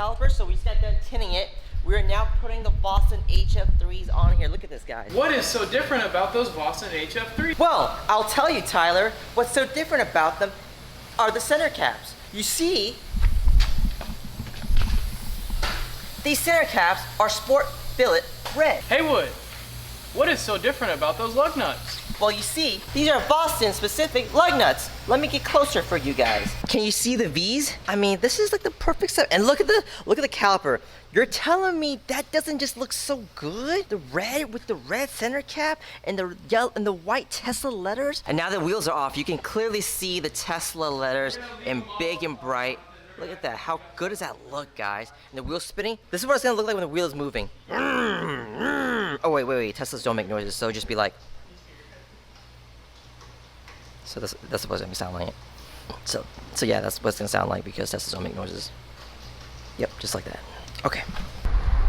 calipers, so we just got done tinting it. We are now putting the Vossen HF-3s on here. Look at this, guys. What is so different about those Vossen HF-3s? Well, I'll tell you, Tyler, what's so different about them are the center caps. You see, these center caps are Sport Billet red. Haywood, what is so different about those lug nuts? Well, you see, these are Vossen specific lug nuts. Let me get closer for you guys. Can you see the V's? I mean, this is like the perfect set. And look at the caliper. You're telling me that doesn't just look so good? The red with the red center cap and the yellow and the white Tesla letters. And now the wheels are off, you can clearly see the Tesla letters in big and bright. Look at that. How good does that look, guys? And the wheel's spinning. This is what it's gonna look like when the wheel is moving. Oh wait. Teslas don't make noises, so just be like. So that's what it's gonna sound like. So yeah, that's what it's gonna sound like because Teslas don't make noises. Yep, just like that. Okay.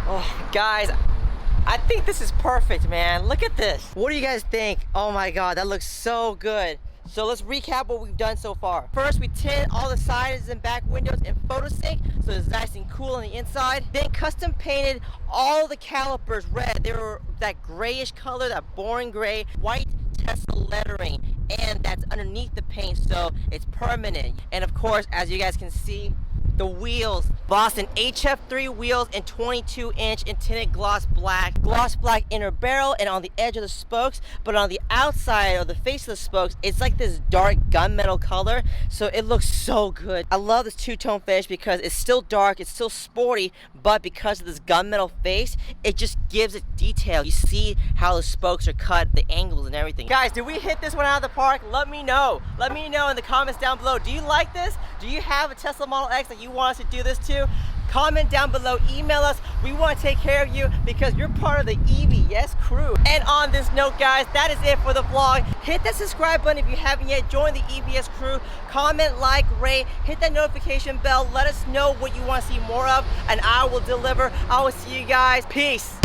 Oh, guys, I think this is perfect, man. Look at this. What do you guys think? Oh my God, that looks so good. So let's recap what we've done so far. First, we tinted all the sides and back windows in Photosync, so it's nice and cool on the inside. Then custom painted all the calipers red. They were that grayish color, that boring gray, white Tesla lettering, and that's underneath the paint, so it's permanent. And of course, as you guys can see, the wheels, Vossen HF-3 wheels in 22-inch in tinted gloss black inner barrel and on the edge of the spokes, but on the outside of the face of the spokes, it's like this dark gunmetal color, so it looks so good. I love this two-tone finish because it's still dark, it's still sporty, but because of this gunmetal face, it just gives it detail. You see how the spokes are cut, the angles and everything. Guys, did we hit this one out of the park? Let me know. Let me know in the comments down below. Do you like this? Do you have a Tesla Model X that you want us to do this to? Comment down below, email us. We want to take care of you because you're part of the EVS crew. And on this note, guys, that is it for the vlog. Hit that subscribe button if you haven't yet. Join the EVS crew. Comment, like, rate, hit that notification bell. Let us know what you want to see more of, and I will deliver. I will see you guys. Peace.